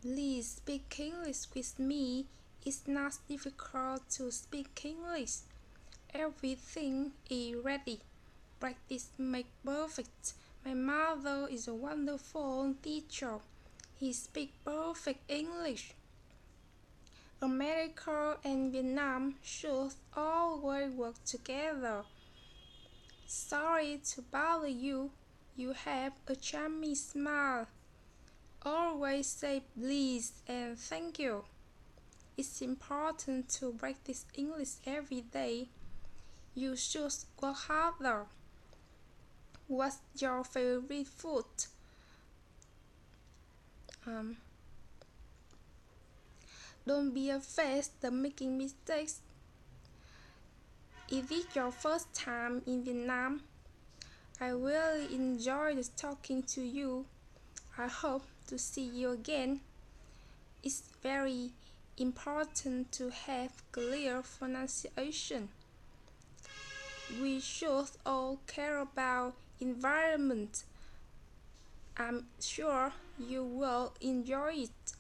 Please speak English with me. It's not difficult to speak English. Everything is ready. Practice makes perfect. My mother is a wonderful teacher. He speaks perfect English. America and Vietnam should always work together. Sorry to bother you. You have a charming smile. Always say please and thank you. It's important to practice English every day. You should work harder. What's your favorite food? Um, don't be afraid of making mistakes. Is it your first time in Vietnam? I really enjoyed talking to you. I hope to see you again. It's very important to have clear pronunciation. We should all care about environment. I'm sure you will enjoy it.